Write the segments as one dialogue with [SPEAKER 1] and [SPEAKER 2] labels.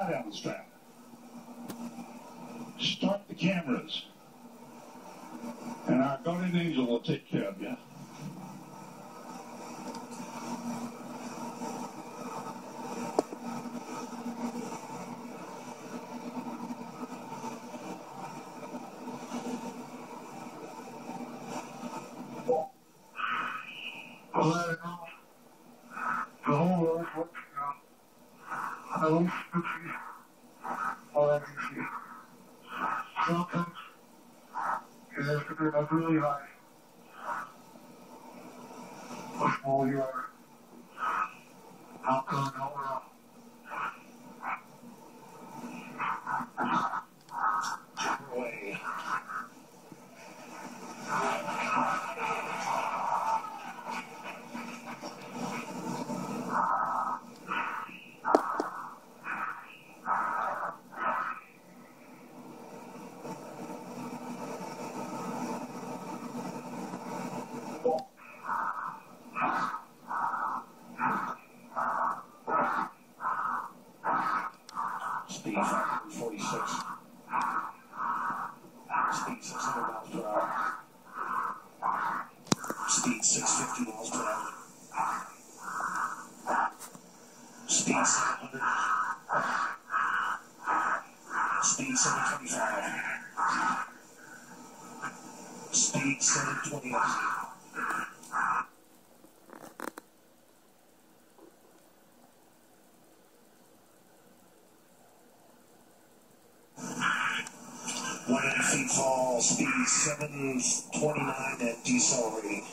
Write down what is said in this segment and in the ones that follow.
[SPEAKER 1] Down the strap. Start the cameras. And our guardian angel will take care of you.
[SPEAKER 2] I'll let it know. The whole world looks now. I don't see all that you see. Sometimes it has to be up really high. How small you are. How come, how well.
[SPEAKER 1] Away. Speed 46. Speed 600 miles per hour. Speed 650 miles per hour. Speed 700. Speed 725. Speed 720. 100 feet fall, speed 729 and decelerating.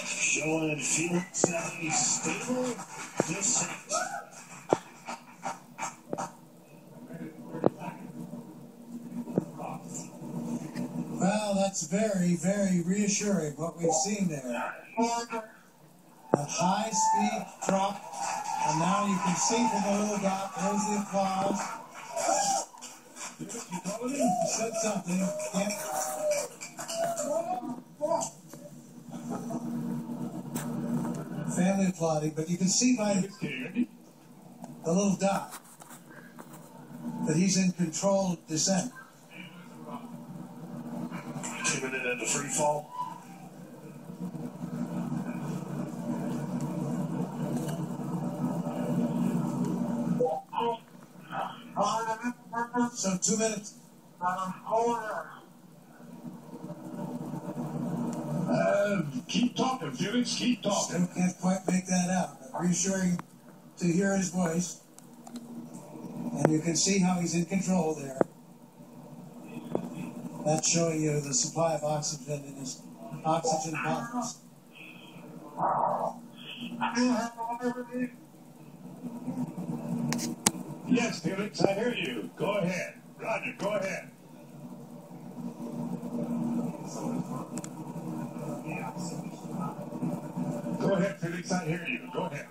[SPEAKER 1] Showing Felix a stable descent.
[SPEAKER 3] Well, that's very, very reassuring what we've seen there. A high speed drop, and now you can see from the little dot, there's the applause. He said something. Yeah. Family applauding, but you can see by the little dot that he's in control of descent.
[SPEAKER 1] 2 minutes into free fall.
[SPEAKER 3] So 2 minutes.
[SPEAKER 1] Keep talking, Felix. Keep talking.
[SPEAKER 3] Still can't quite make that out. But reassuring to hear his voice. And you can see how he's in control there. That's showing you the supply of oxygen in his oxygen pockets.
[SPEAKER 1] Yes, Felix, I hear you. Go ahead. Roger, go ahead. Go ahead, Felix, I hear you. Go ahead.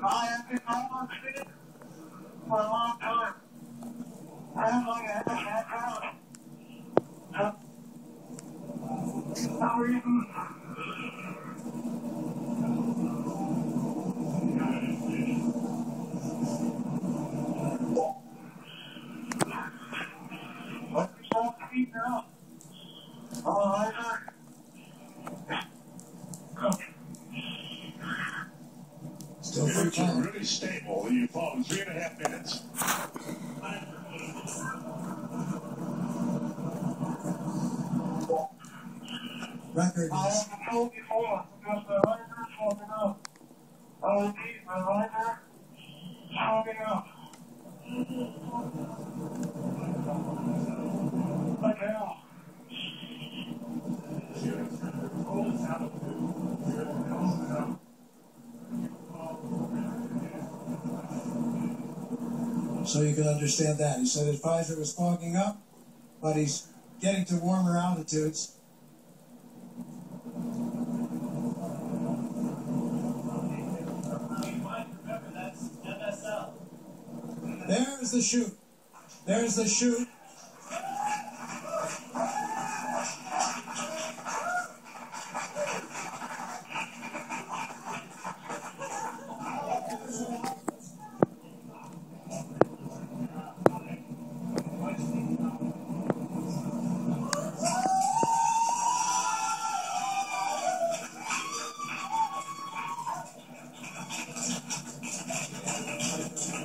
[SPEAKER 2] I have been on speed for a long time. I have like a half hour. How are you? What is that speed now? Oh, I heard.
[SPEAKER 3] Still free
[SPEAKER 1] You're
[SPEAKER 3] time.
[SPEAKER 1] really stable. You've fallen 3.5 minutes.
[SPEAKER 3] Record
[SPEAKER 2] I
[SPEAKER 3] is
[SPEAKER 2] have told before, because my rider is holding up. I need my rider holding up. Like hell.
[SPEAKER 3] so you can understand that. He said his visor was fogging up, but he's getting to warmer altitudes. the chute. There's the chute.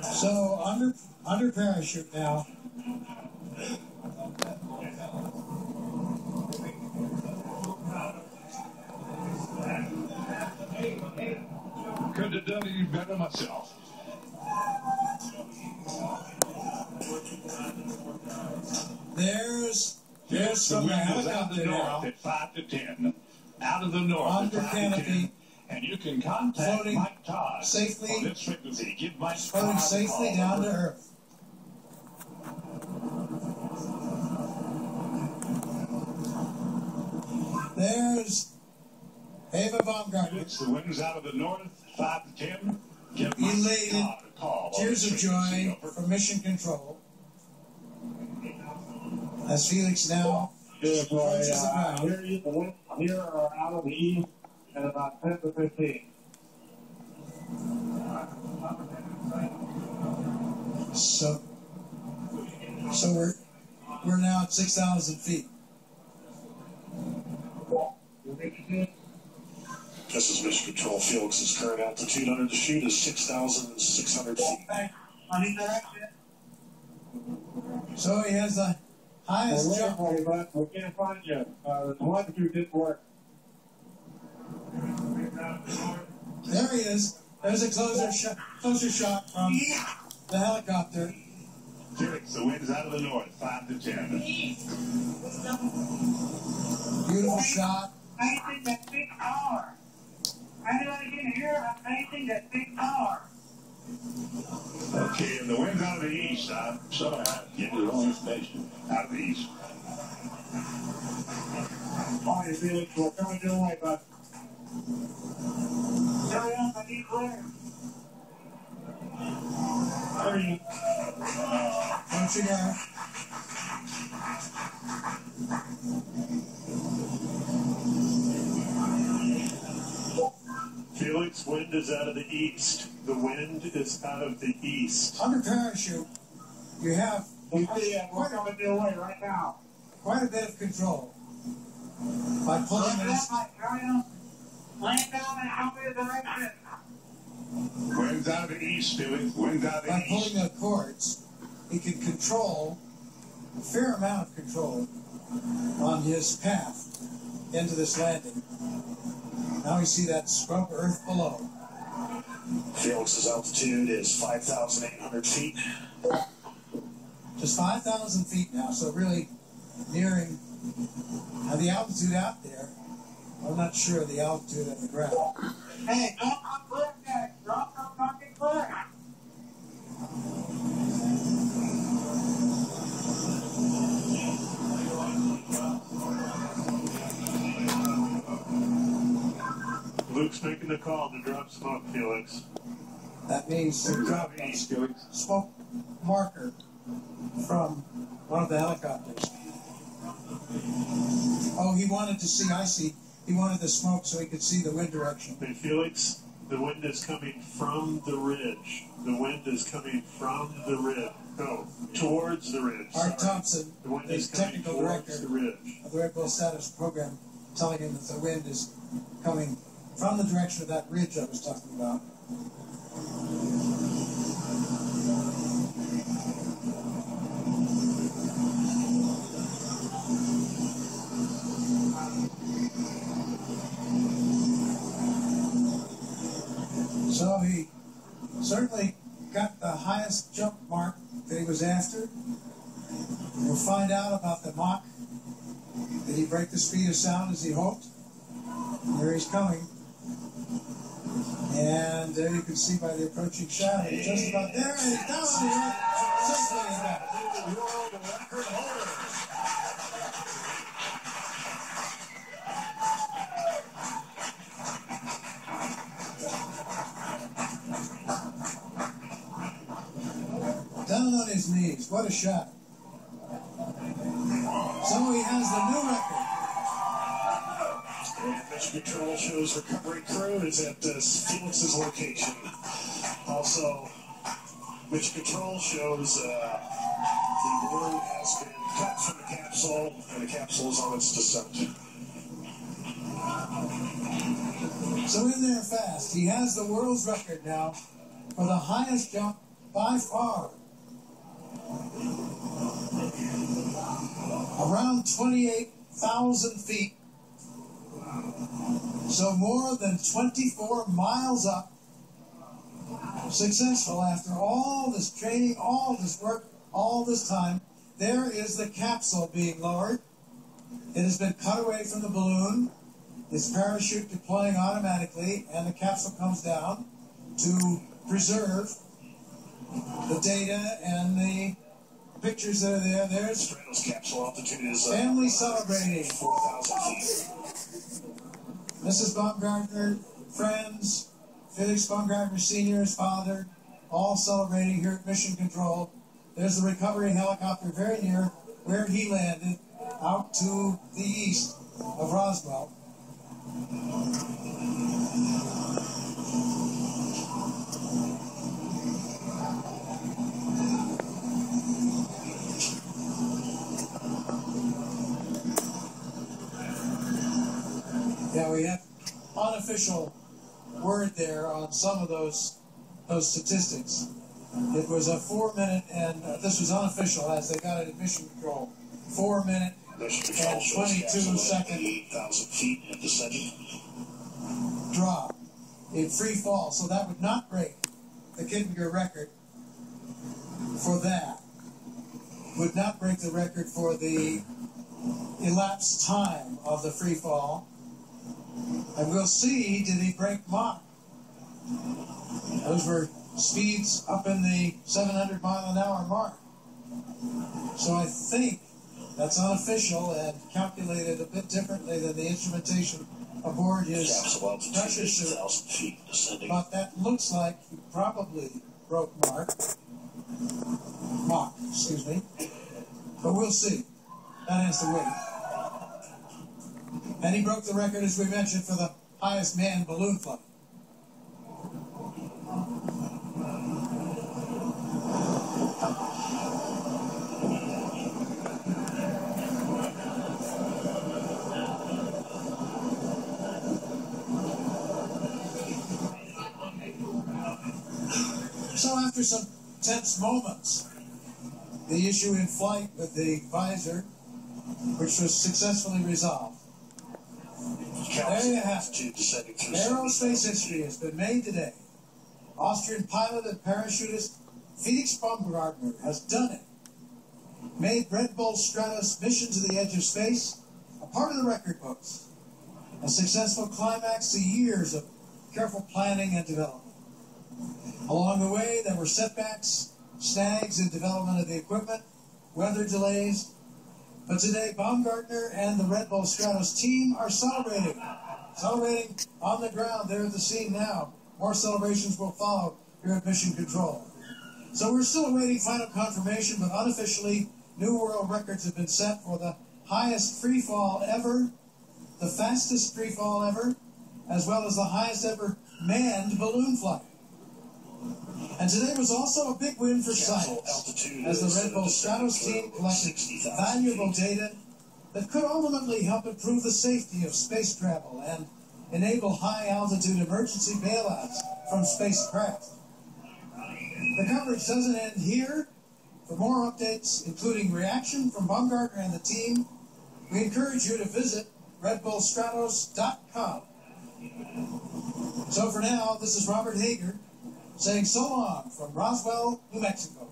[SPEAKER 3] So under parachute now.
[SPEAKER 1] Couldn't have done any better myself.
[SPEAKER 3] There's
[SPEAKER 1] Yes, the
[SPEAKER 3] from the
[SPEAKER 1] wind is out of the
[SPEAKER 3] helicopter
[SPEAKER 1] north
[SPEAKER 3] now.
[SPEAKER 1] at 5 to 10. Out of the north
[SPEAKER 3] Under
[SPEAKER 1] at 5 to
[SPEAKER 3] canopy.
[SPEAKER 1] 10. And you can contact
[SPEAKER 3] Floating
[SPEAKER 1] Mike Todd
[SPEAKER 3] safely-
[SPEAKER 1] on this frequency. Give Mike
[SPEAKER 3] Floating
[SPEAKER 1] Todd a
[SPEAKER 3] safely
[SPEAKER 1] call.
[SPEAKER 3] down to Earth. There's Felix Baumgartner.
[SPEAKER 1] It's the winds out of the north, 5 to 10. Give Mike
[SPEAKER 3] Elated.
[SPEAKER 1] Todd a call. on
[SPEAKER 3] Tears
[SPEAKER 1] this
[SPEAKER 3] of
[SPEAKER 1] frequency.
[SPEAKER 3] joy
[SPEAKER 1] Over.
[SPEAKER 3] from Mission Control. As Felix now
[SPEAKER 2] Here's
[SPEAKER 3] approaches the ground.
[SPEAKER 2] the winds here are out of the east at about 10 to 15.
[SPEAKER 3] So we're now at 6,000 feet.
[SPEAKER 4] This is Mission Control. Felix's current altitude under the chute is 6,600 feet.
[SPEAKER 3] So he has the highest jump.
[SPEAKER 2] But we can't find you. The telemetry didn't work.
[SPEAKER 3] There he is. There's a closer shot from the helicopter.
[SPEAKER 1] Felix, the winds out of the north, 5 to 10.
[SPEAKER 3] Beautiful shot.
[SPEAKER 5] Facing that big tower. Everybody can hear I'm facing that big tower.
[SPEAKER 1] Okay, and the wind's out of the east. I'm sorry, I get the wrong information. Out of the east.
[SPEAKER 2] Fine, Felix, we're coming your way, bud.
[SPEAKER 5] Hurry up, I need clear.
[SPEAKER 2] Hurry.
[SPEAKER 3] Punching out.
[SPEAKER 4] Felix, wind is out of the east. The wind is out of the east.
[SPEAKER 3] Under parachute, you have
[SPEAKER 2] We're coming your way right now.
[SPEAKER 3] quite a bit of control by pulling
[SPEAKER 5] Hurry
[SPEAKER 3] this.
[SPEAKER 5] up, Mike, hurry up. Land down and show me the direction.
[SPEAKER 1] Winds out of the east, Felix. Winds out of
[SPEAKER 3] By
[SPEAKER 1] the
[SPEAKER 3] pulling
[SPEAKER 1] east.
[SPEAKER 3] the cords, he can control a fair amount of control on his path into this landing. Now we see that scrub earth below.
[SPEAKER 4] Felix's altitude is 5,800 feet.
[SPEAKER 3] Just 5,000 feet now, so really nearing the altitude out there. I'm not sure of the altitude of the ground.
[SPEAKER 5] Hey, don't come clear, guys. Don't come fucking clear.
[SPEAKER 4] Luke's making the call to drop smoke, Felix.
[SPEAKER 3] That means to drop a
[SPEAKER 1] East, Felix.
[SPEAKER 3] smoke marker from one of the helicopters. Oh, he wanted to see, I see. He wanted the smoke so he could see the wind direction.
[SPEAKER 4] Hey, Felix, the wind is coming from the ridge. The wind is coming from the ridge. No, towards the ridge.
[SPEAKER 3] Art
[SPEAKER 4] Sorry.
[SPEAKER 3] Thompson,
[SPEAKER 4] The wind
[SPEAKER 3] the
[SPEAKER 4] is coming
[SPEAKER 3] technical
[SPEAKER 4] towards
[SPEAKER 3] director
[SPEAKER 4] the ridge.
[SPEAKER 3] of the Red Bull Status Program, telling him that the wind is coming from the direction of that ridge I was talking about. So he certainly got the highest jump mark that he was after. We'll find out about the Mach. Did he break the speed of sound as he hoped? Here he's coming. And there you can see by the approaching shadow, he's just about there, and he's down on the earth, safely in back. Done down on his knees. What a shot. So he has the new record.
[SPEAKER 4] And Mission Control shows recovery crew is at Felix's location. Also, Mission Control shows the balloon has been cut from the capsule, and the capsule is on its descent.
[SPEAKER 3] So in there fast. He has the world's record now for the highest jump by far. Around 28,000 feet. So more than 24 miles up. Successful after all this training, all this work, all this time. There is the capsule being lowered. It has been cut away from the balloon. Its parachute deploying automatically, and the capsule comes down to preserve the data and the pictures that are there. There's
[SPEAKER 4] Stratos capsule altitude is
[SPEAKER 3] family celebrating.
[SPEAKER 4] 4,000 feet.
[SPEAKER 3] Mrs. Baumgartner, friends, Felix Baumgartner Sr., his father, all celebrating here at Mission Control. There's the recovery helicopter very near where he landed, out to the east of Roswell. Yeah, we have unofficial word there on some of those statistics. It was a 4 minute, and this was unofficial as they got it at Mission Control. 4 minute and 22 second
[SPEAKER 4] 8,000 feet at descending.
[SPEAKER 3] drop in free fall. So that would not break the Kittinger record for that. Would not break the record for the elapsed time of the free fall. And we'll see, did he break Mach? Those were speeds up in the 700 mile an hour mark. So I think that's unofficial and calculated a bit differently than the instrumentation aboard his pressure suit. But that looks like he probably broke Mach, excuse me. But we'll see. That has to wait. And he broke the record, as we mentioned, for the highest manned balloon flight. So after some tense moments, the issue in flight with the visor, which was successfully resolved. There you have it. Aerospace history has been made today. Austrian pilot and parachutist Felix Baumgartner has done it. Made redbull Stratos mission to the edge of space a part of the record books. A successful climax to years of careful planning and development. Along the way, there were setbacks, snags in development of the equipment, weather delays. But today, Baumgartner and the redbull Stratos team are celebrating. Celebrating on the ground. They're at the scene now. More celebrations will follow here at Mission Control. So we're still awaiting final confirmation, but unofficially, new world records have been set for the highest free fall ever, the fastest free fall ever, as well as the highest ever manned balloon flight. And today was also a big win for science, as the redbull Stratos team collected valuable data that could ultimately help improve the safety of space travel and enable high-altitude emergency bailouts from spacecraft. The coverage doesn't end here. For more updates, including reaction from Baumgartner and the team, we encourage you to visit redbullstratos.com. So for now, this is Robert Hager saying so long from Roswell, New Mexico.